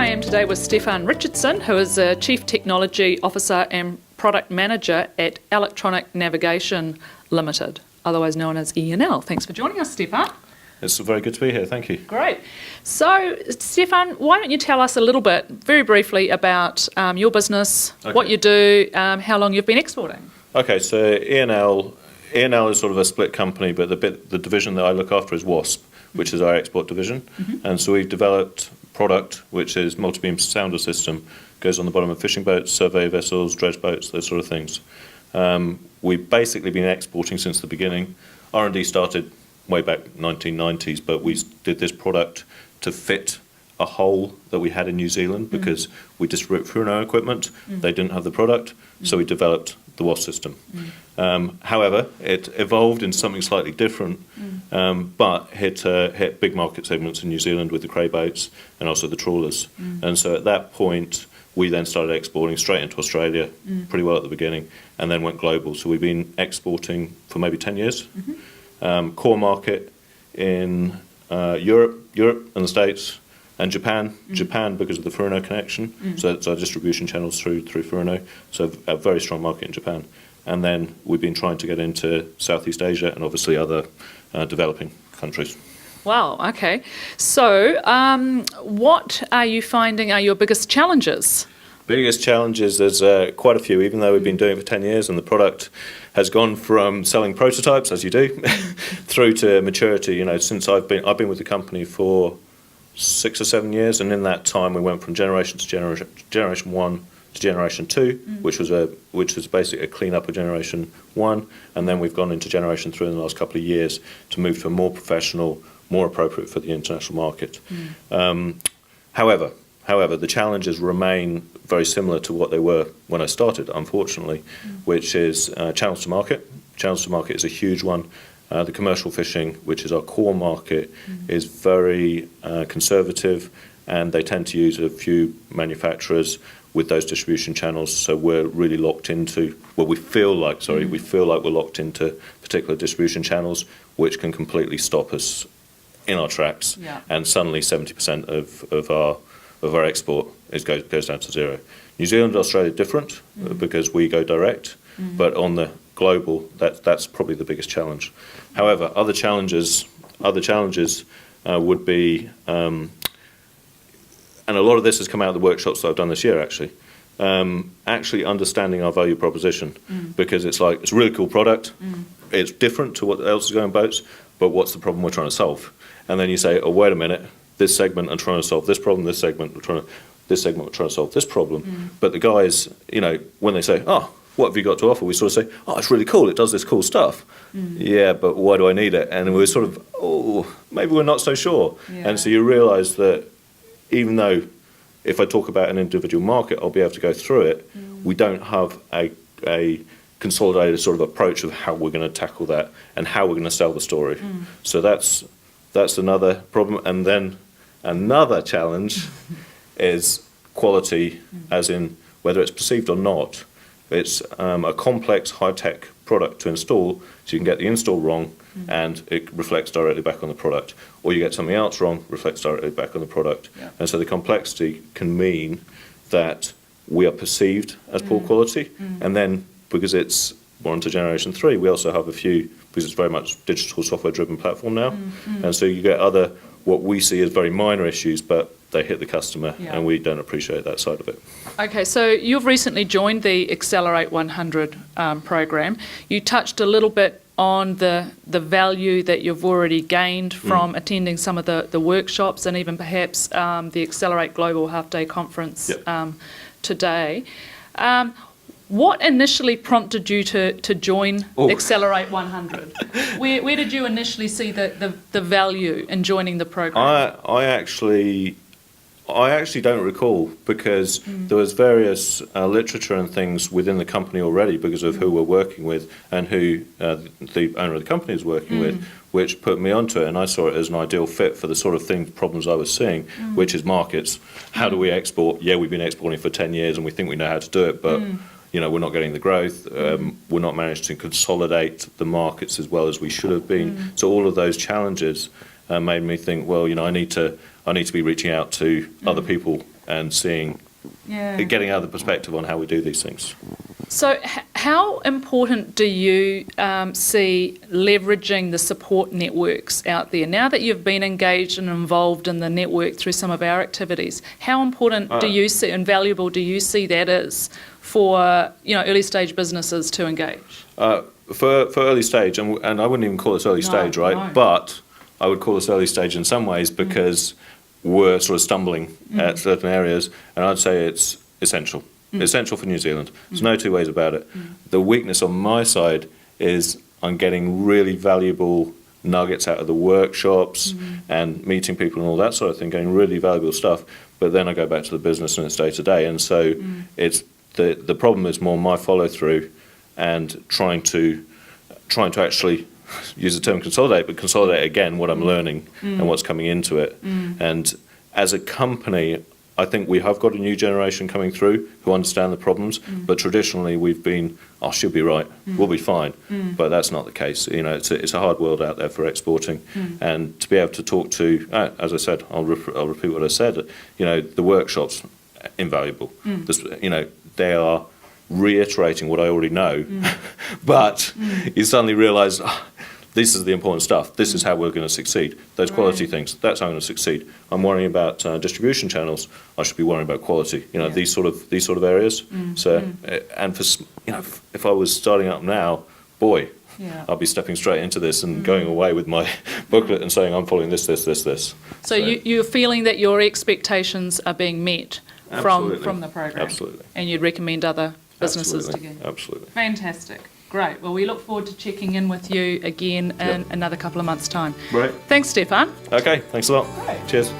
I am today with Stefan Richardson, who is a Chief Technology Officer and Product Manager at Electronic Navigation Limited, otherwise known as ENL. Thanks for joining us, Stefan. It's very good to be here, thank you. Great. So, Stefan, why don't you tell us a little bit, very briefly, about your business, what you do, how long you've been exporting? Okay, so ENL is sort of a split company, but the division that I look after is WASP, which is our export division. And so we've developed product, which is multi-beam sounder system, goes on the bottom of fishing boats, survey vessels, dredge boats, those sort of things. We've basically been exporting since the beginning. R&D started way back 1990s, but we did this product to fit a hole that we had in New Zealand because we distribute Furno equipment. They didn't have the product, so we developed the WASP system. However, it evolved in something slightly different, but hit big market segments in New Zealand with the cray boats and also the trawlers. And so at that point, we then started exporting straight into Australia, pretty well at the beginning, and then went global. So we've been exporting for maybe 10 years. Core market in Europe and the States, and Japan because of the Furno connection. So it's our distribution channels through Furno. So a very strong market in Japan. And then we've been trying to get into Southeast Asia and obviously other developing countries. Wow, okay. So what are you finding are your biggest challenges? Biggest challenges, there's quite a few, even though we've been doing it for 10 years and the product has gone from selling prototypes, as you do, through to maturity. You know, since I've been with the company for 6 or 7 years, and in that time we went from generation 1 to generation 2, which was basically a clean up of generation 1, and then we've gone into generation 3 in the last couple of years to move to a more professional, more appropriate for the international market. However, the challenges remain very similar to what they were when I started, unfortunately, which is channels to market. Channels to market is a huge one. The commercial fishing, which is our core market, is very conservative, and they tend to use a few manufacturers with those distribution channels. So we're really locked into, we feel like we're locked into particular distribution channels, which can completely stop us in our tracks, and suddenly 70% of our export goes down to zero. New Zealand and Australia are different because we go direct, but on the global, that's probably the biggest challenge. However, other challenges would be, and a lot of this has come out of the workshops that I've done this year actually understanding our value proposition, because it's like, it's a really cool product, it's different to what else is going on boats, but what's the problem we're trying to solve? And then you say, oh, wait a minute, this segment I'm trying to solve this problem, this segment we're trying to solve this problem. But the guys, you know, when they say, oh, what have you got to offer? We sort of say, oh, it's really cool, it does this cool stuff. Yeah, but why do I need it? And we're sort of, oh, maybe we're not so sure. And so you realise that even though if I talk about an individual market, I'll be able to go through it, we don't have a consolidated sort of approach of how we're going to tackle that and how we're going to sell the story. So that's another problem. And then another challenge is quality, as in whether it's perceived or not. It's a complex, high-tech product to install, so you can get the install wrong and it reflects directly back on the product. Or you get something else wrong, reflects directly back on the product. And so the complexity can mean that we are perceived as poor quality. And then, because it's more into generation 3, we also have a few, because it's very much digital software-driven platform now. And so you get other, what we see as very minor issues, but they hit the customer, and we don't appreciate that side of it. Okay, so you've recently joined the Excelerate100 program. You touched a little bit on the value that you've already gained from attending some of the workshops and even perhaps the Accelerate Global Half-Day Conference today. What initially prompted you to join Excelerate100? Where did you initially see the value in joining the program? I actually don't recall, because there was various literature and things within the company already because of who we're working with and who the owner of the company is working with, which put me onto it, and I saw it as an ideal fit for the sort of problems I was seeing, which is markets. How do we export? Yeah, we've been exporting for 10 years and we think we know how to do it, but you know, we're not getting the growth. We're not managed to consolidate the markets as well as we should have been. So all of those challenges made me think, well, you know, I need to be reaching out to other people and seeing, Yeah. getting out of the perspective on how we do these things. So how important do you see leveraging the support networks out there? Now that you've been engaged and involved in the network through some of our activities, how important do you see and valuable do you see that is for early stage businesses to engage? For early stage, and I wouldn't even call this early stage, right? No. But I would call this early stage in some ways because we're sort of stumbling at certain areas, and I'd say it's essential. Essential for New Zealand. There's no two ways about it. The weakness on my side is I'm getting really valuable nuggets out of the workshops and meeting people and all that sort of thing, getting really valuable stuff. But then I go back to the business and it's day to day, and so it's the problem is more my follow through and trying to actually use the term consolidate, but consolidate again what I'm learning and what's coming into it. And as a company, I think we have got a new generation coming through who understand the problems, but traditionally we've been, oh, she'll be right, we'll be fine, but that's not the case. It's a hard world out there for exporting, and to be able to talk to, as I said, I'll repeat what I said. The workshops, invaluable. They are reiterating what I already know, but you suddenly realise. This is the important stuff. This is how we're going to succeed. Those quality things, that's how I'm going to succeed. I'm worrying about distribution channels. I should be worrying about quality. These sort of areas. So, and for if I was starting up now, boy, I'll be stepping straight into this and going away with my booklet and saying I'm following this. So you're feeling that your expectations are being met from the program. Absolutely. And you'd recommend other businesses to go. Absolutely. Fantastic. Great. Well, we look forward to checking in with you again in another couple of months' time. Right. Thanks, Stefan. Okay, thanks a lot. Great. Cheers.